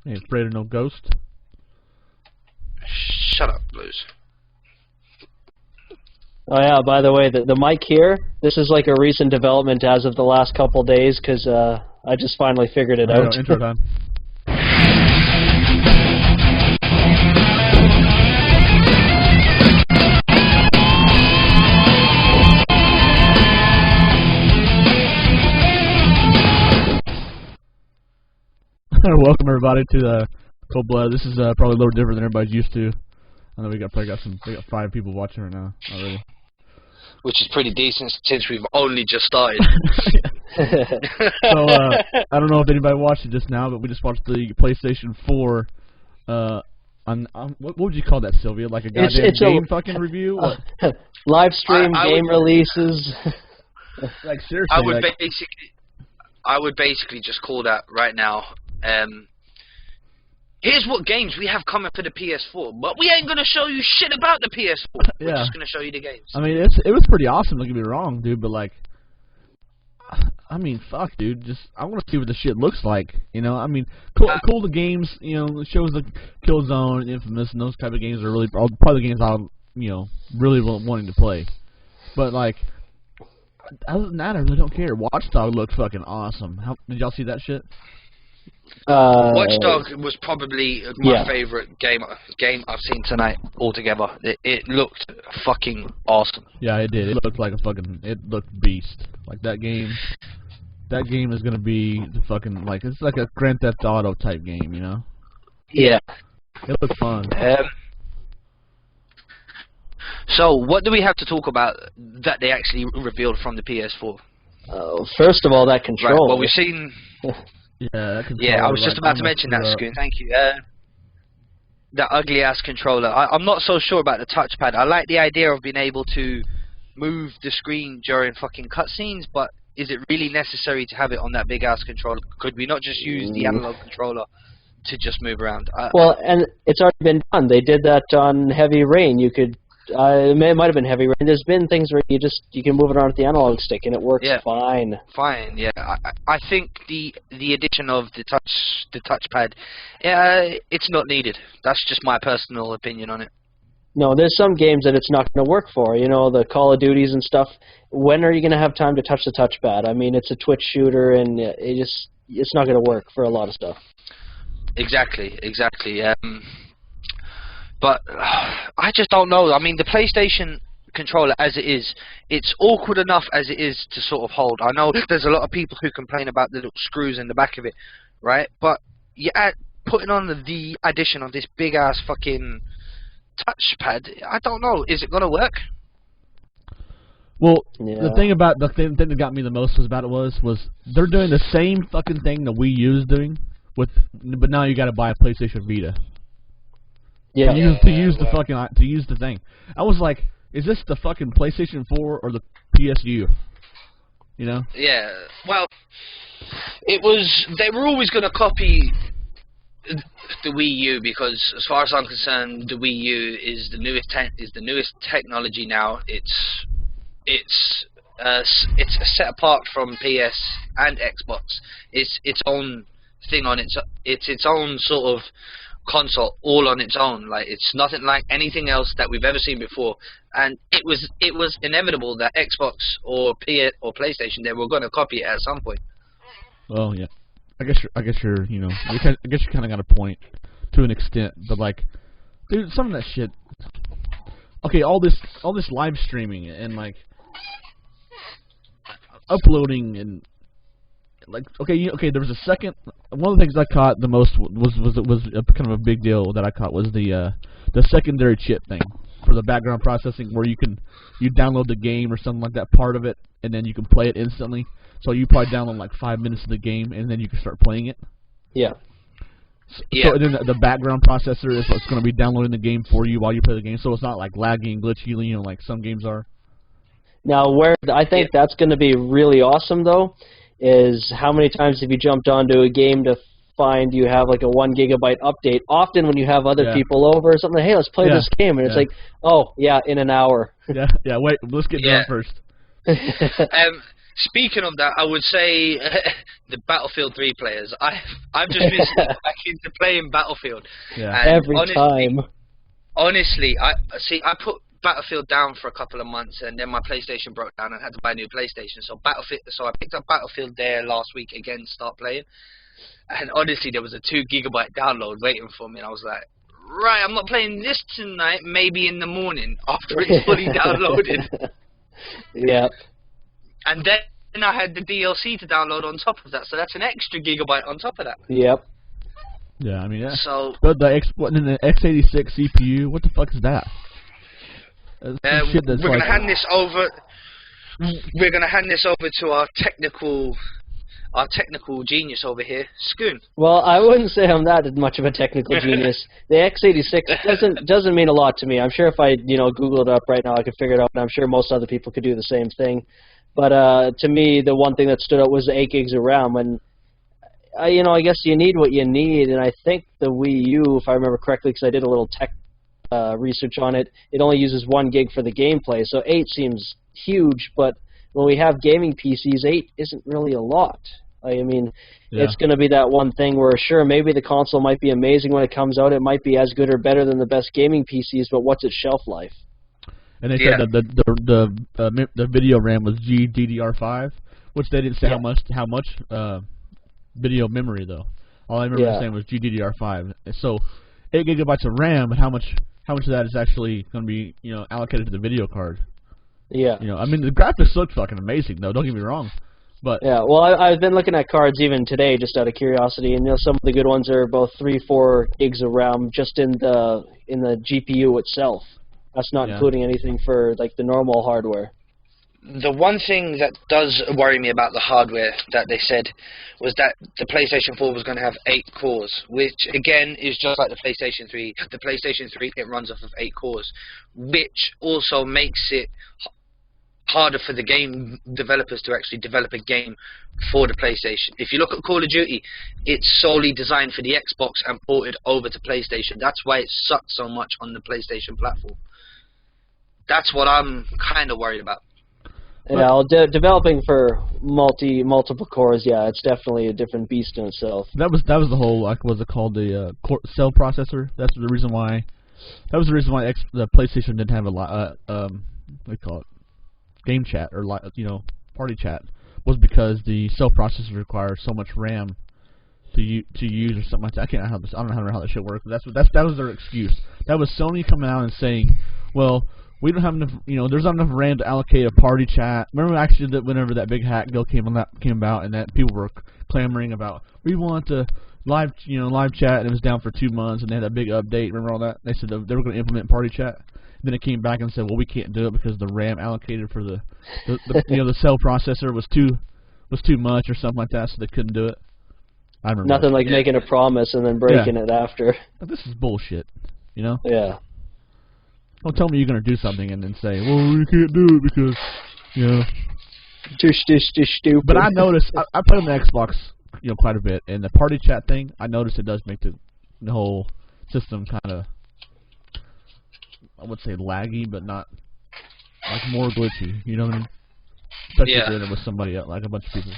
Ain't afraid of no ghost. Shut up, Blues. Oh yeah, by the way, the mic here, this is like a recent development as of the last couple days, because I just finally figured it out. Intro time. Welcome everybody to the Cold Blood. This is probably a little different than everybody's used to. I know we got 5 people watching right now already. Which is pretty decent since we've only just started. So I don't know if anybody watched it just now, but we just watched the PlayStation 4. What would you call that, Sylvia? Like a goddamn game fucking review? Live stream game releases. Like seriously, I would basically just call that right now. Here's what games we have coming for the PS4, but we ain't gonna show you shit about the PS4. We're just gonna show you the games. I mean, it was pretty awesome. Don't get me wrong, dude. But like, I mean, fuck, dude. Just I want to see what the shit looks like. You know, I mean, cool the games. You know, it shows like Killzone and Infamous and those type of games are really probably the games I'm really wanting to play. But like, other than that, I really don't care. Watch Dogs looks fucking awesome. Did y'all see that shit? Watch Dogs was probably my favorite game I've seen tonight altogether. It looked fucking awesome. Yeah, it did. It looked like it looked beast. Like that game is gonna be the fucking it's like a Grand Theft Auto type game, you know? Yeah. It looked fun. So, what do we have to talk about that they actually revealed from the PS4? First of all, that controller. Right, well, we've seen... Yeah, that controller. Yeah, I was just about to mention that, Scoon. Thank you. That ugly-ass controller. I'm not so sure about the touchpad. I like the idea of being able to move the screen during fucking cutscenes, but is it really necessary to have it on that big-ass controller? Could we not just use the analog controller to just move around? Well, and it's already been done. They did that on Heavy Rain. You could... it might have been Heavy Rain. There's been things where you can move it around with the analog stick and it works fine. Fine, yeah. I think the addition of the touchpad, it's not needed. That's just my personal opinion on it. No, there's some games that it's not going to work for. You know, the Call of Duties and stuff. When are you going to have time to touch the touchpad? I mean, it's a Twitch shooter, and it's not going to work for a lot of stuff. Exactly. But I just don't know. I mean, the PlayStation controller as it is, it's awkward enough as it is to sort of hold. I know there's a lot of people who complain about the little screws in the back of it, right? But putting on the addition of this big-ass fucking touchpad, I don't know. Is it going to work? Well, the thing that got me the most was they're doing the same fucking thing the Wii U is doing, but now you got to buy a PlayStation Vita. Yeah. To use the thing. I was like, is this the fucking PlayStation 4 or the PSU? You know? Yeah. Well, they were always going to copy the Wii U because, as far as I'm concerned, the Wii U is the newest technology now. It's set apart from PS and Xbox. It's its own thing on its own sort of console all on its own. Like, it's nothing like anything else that we've ever seen before, and it was inevitable that Xbox or PlayStation, they were going to copy it at some point. Well, yeah, I guess you're you kind of got a point to an extent, but like, dude, some of that shit. Okay, all this live streaming and like uploading and like, okay, there was a second. One of the things I caught the most was kind of a big deal that I caught was the secondary chip thing for the background processing, where you download the game or something like that, part of it, and then you can play it instantly. So you probably download like 5 minutes of the game, and then you can start playing it. Yeah. So then the background processor is what's going to be downloading the game for you while you play the game, so it's not like laggy and glitchy, you know, like some games are. Now, where I think that's going to be really awesome, though, is how many times have you jumped onto a game to find you have like a 1 gigabyte update? Often when you have other people over or something, hey, let's play this game, and it's like, oh, yeah, in an hour. Yeah, wait, let's get done first. Speaking of that, I would say the Battlefield 3 players. I've just been back into playing Battlefield. Yeah. And Every time. Honestly, I put Battlefield down for a couple of months, and then my PlayStation broke down, and I had to buy a new PlayStation. So I picked up Battlefield there last week again, to start playing. And honestly, there was a 2 GB download waiting for me, and I was like, right, I'm not playing this tonight. Maybe in the morning after it's fully downloaded. Yeah. And then I had the DLC to download on top of that, so that's an extra gigabyte on top of that. Yep. Yeah, I mean, yeah. So, but the x86 CPU, what the fuck is that? we're gonna hand this over. We're gonna hand this over to our technical genius over here, Skoon. Well, I wouldn't say I'm that much of a technical genius. The x86 doesn't mean a lot to me. I'm sure if I Google it up right now, I could figure it out, and I'm sure most other people could do the same thing. But to me, the one thing that stood out was the 8 gigs of RAM, and I guess you need what you need. And I think the Wii U, if I remember correctly, because I did a little tech research on it, it only uses 1 gig for the gameplay. So 8 seems huge, but when we have gaming PCs, 8 isn't really a lot. I mean, it's going to be that one thing where, sure, maybe the console might be amazing when it comes out. It might be as good or better than the best gaming PCs, but what's its shelf life? And they said that the video RAM was GDDR5, which they didn't say how much video memory though. All I remember saying was GDDR5. So 8 gigabytes of RAM, but how much of that is actually going to be allocated to the video card? Yeah. I mean, the graphics look fucking amazing though. Don't get me wrong. But yeah, well, I've been looking at cards even today just out of curiosity, and some of the good ones are both 3-4 gigs of RAM just in the GPU itself. That's not including anything for like the normal hardware. The one thing that does worry me about the hardware that they said was that the PlayStation 4 was going to have 8 cores, which again is just like the PlayStation 3. The PlayStation 3, it runs off of 8 cores, which also makes it harder for the game developers to actually develop a game for the PlayStation. If you look at Call of Duty, it's solely designed for the Xbox and ported over to PlayStation. That's why it sucks so much on the PlayStation platform. That's what I'm kind of worried about. Yeah, well, developing for multiple cores, yeah, it's definitely a different beast in itself. That was the whole, like, what's it called, the cell processor. That's the reason why. That was the reason why the PlayStation didn't have a lot. What do you call it? Game chat or party chat, was because the cell processor requires so much RAM to use or something like that. I don't know how that shit works. But that was their excuse. That was Sony coming out and saying, well, we don't have enough. There's not enough RAM to allocate a party chat. Remember actually that whenever that big hack deal came about, and that people were clamoring about, we want to live chat, and it was down for 2 months, and they had a big update. Remember all that? They said they were going to implement party chat. Then it came back and said, well, we can't do it because the RAM allocated for the cell processor was too much or something like that, so they couldn't do it. I remember. Nothing like making a promise and then breaking it after. But this is bullshit, Yeah. Don't tell me you're gonna do something and then say, well, we can't do it because, Too stupid. But I noticed I play on the Xbox, quite a bit, and the party chat thing, I noticed it does make the whole system kind of, I would say laggy, but not like more glitchy. You know what I mean? Especially if you're in it with somebody else, like a bunch of people.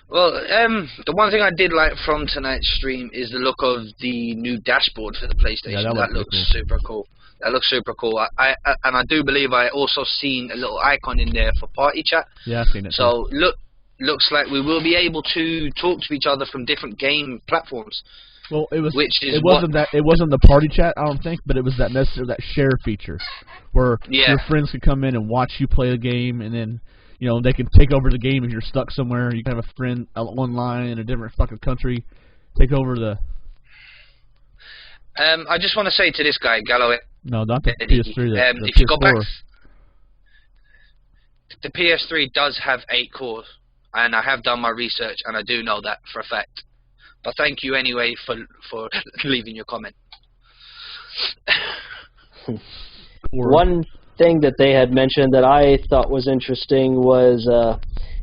Well, the one thing I did like from tonight's stream is the look of the new dashboard for the PlayStation. Yeah, that looks super cool. That looks super cool. And I do believe I also seen a little icon in there for party chat. Yeah, I've seen it. So looks like we will be able to talk to each other from different game platforms. Well, it wasn't the party chat, I don't think, but it was that share feature where your friends could come in and watch you play the game, and then they can take over the game if you're stuck somewhere. You can have a friend online in a different fucking country take over the. I just want to say to this guy, Galloway. No, not the PS3. The if you go back, PS4. the PS3 does have 8 cores, and I have done my research, and I do know that for a fact. But thank you anyway for leaving your comment. One thing that they had mentioned that I thought was interesting was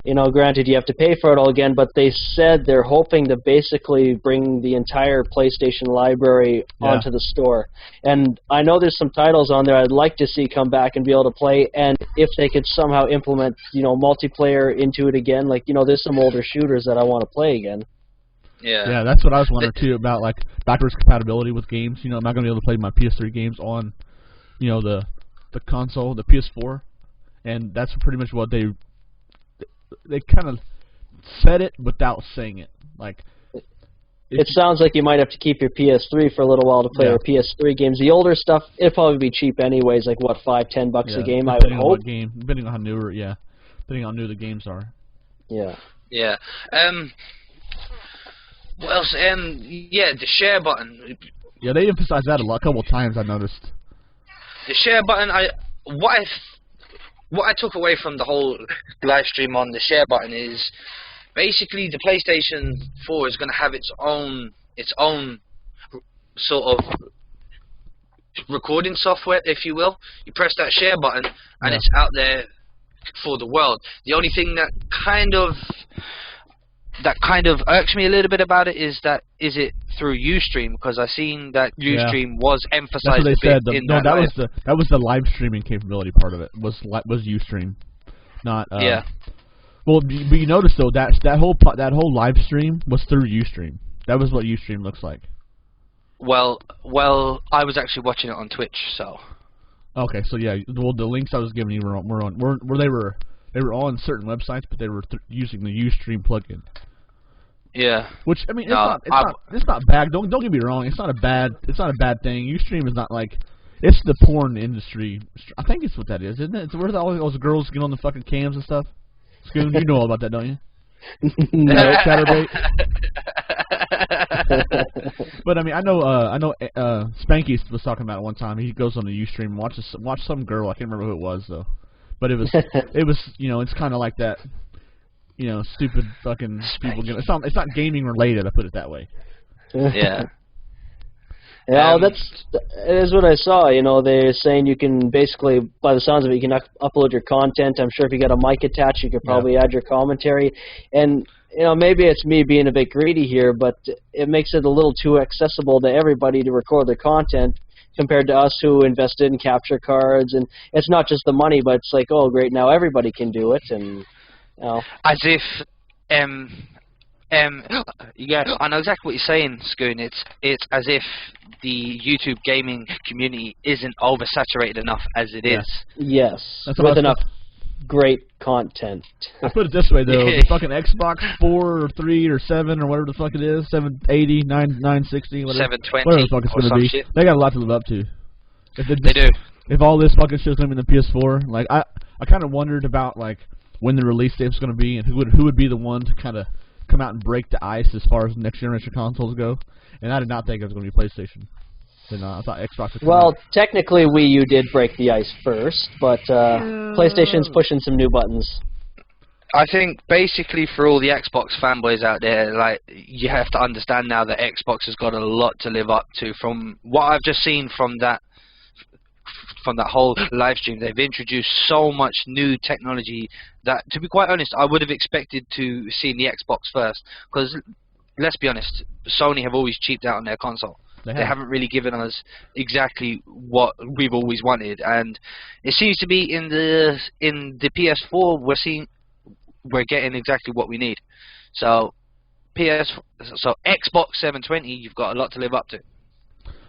You know, granted, you have to pay for it all again, but they said they're hoping to basically bring the entire PlayStation library onto the store. And I know there's some titles on there I'd like to see come back and be able to play, and if they could somehow implement, you know, multiplayer into it again, like, you know, there's some older shooters that I want to play again. Yeah, that's what I was wondering too, about like backwards compatibility with games. You know, I'm not gonna be able to play my PS3 games on, you know, the console, the PS4, and that's pretty much what they kind of said it without saying it. Like, it sounds like you might have to keep your PS3 for a little while to play your PS3 games. The older stuff, it'd probably be cheap anyways, like what, $5-10 a game, I would hope. What game, depending on how newer, depending on how new the games are. Yeah. Yeah. What else? Yeah, the share button. Yeah, they emphasized that a couple of times, I noticed. The share button, what I took away from the whole live stream on the share button is basically the PlayStation 4 is going to have its own sort of recording software, if you will. You press that share button and it's out there for the world. The only thing that kind of irks me a little bit about it is it through Ustream, because I seen that Ustream was emphasized That's what they said. that was the live streaming capability part of it. Was Ustream, not Well, but you notice though that whole live stream was through Ustream. That was what Ustream looks like. Well, I was actually watching it on Twitch, so. Okay, so yeah, well, the links I was giving you they were on certain websites, but they were using the Ustream plugin. Yeah. Which, I mean, it's not bad. Don't get me wrong. It's not a bad thing. Ustream is not like, it's the porn industry. I think it's what that is, isn't it? It's where all those girls get on the fucking cams and stuff. Scoon, you know all about that, don't you? No, Chatterbait. But I mean, I know Spanky was talking about it one time. He goes on the Ustream and watched some girl. I can't remember who it was though. But it was you know, it's kind of like that. You know, stupid fucking people. It's not gaming related. I put it that way. Yeah. Yeah, that is what I saw. You know, they're saying you can basically, by the sounds of it, you can upload your content. I'm sure if you got a mic attached, you could probably add your commentary. And you know, maybe it's me being a bit greedy here, but it makes it a little too accessible to everybody to record their content compared to us who invested in capture cards. And it's not just the money, but it's like, oh, great, now everybody can do it. And you know. As if, yeah, I know exactly what you're saying, Scoon. It's as if the YouTube gaming community isn't oversaturated enough as it is. Yes, with enough great content. I put it this way though, the fucking Xbox 4 or 3 or 7 or whatever the fuck it is, 780, 960, whatever, 720, whatever the fuck it's gonna be. Shit. They got a lot to live up to. They do. If all this fucking shit's gonna be in the PS4, like I kind of wondered about like when the release date was gonna be and who would be the one to kind of come out and break the ice as far as next generation consoles go. And I did not think it was going to be PlayStation. And, I thought Xbox would come out. Technically Wii U did break the ice first, but PlayStation's pushing some new buttons. I think basically for all the Xbox fanboys out there, like, you have to understand now that Xbox has got a lot to live up to. From what I've just seen from that whole live stream, they've introduced so much new technology that, to be quite honest, I would have expected to see the Xbox first. Because, let's be honest, Sony have always cheaped out on their console. They haven't really given us exactly what we've always wanted. And it seems to be in the PS4, we're getting exactly what we need. So Xbox 720, you've got a lot to live up to.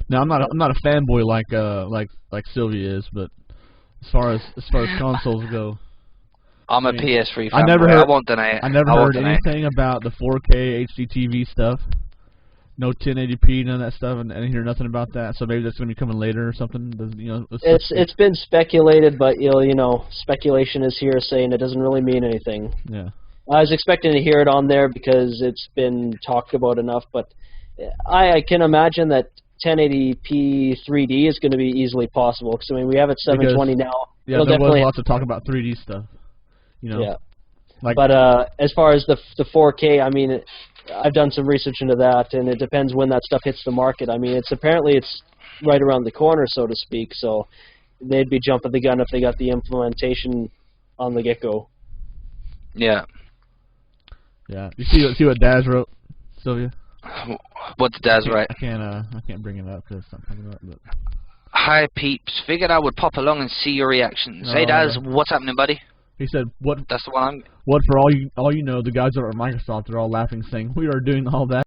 Now I'm not a fanboy like Sylvia is, but as far as consoles go, I'm a PS3 fanboy. I won't deny it. I never heard anything about the 4K HDTV stuff. No 1080p, none of that stuff, and I didn't hear nothing about that. So maybe that's going to be coming later or something. You know, it's been speculated, but you know, speculation is hearsay, and it doesn't really mean anything. Yeah. I was expecting to hear it on there because it's been talked about enough, but I can imagine that 1080p 3D is going to be easily possible. Because I mean, we have it 720 now. Yeah, there was lots of talk about 3D stuff. You know. Yeah. But as far as the 4K, I mean, I've done some research into that, and it depends when that stuff hits the market. I mean, it's right around the corner, so to speak. So they'd be jumping the gun if they got the implementation on the get-go. Yeah. Yeah. You see what Daz wrote, Sylvia? What did Daz write? I can't bring it up because it's not coming up. But. Hi peeps. Figured I would pop along and see your reactions. Oh, Hey Daz, okay. what's happening, buddy? He said, "What? That's the one. What for all you know? The guys over at Microsoft are all laughing, saying we are doing all that."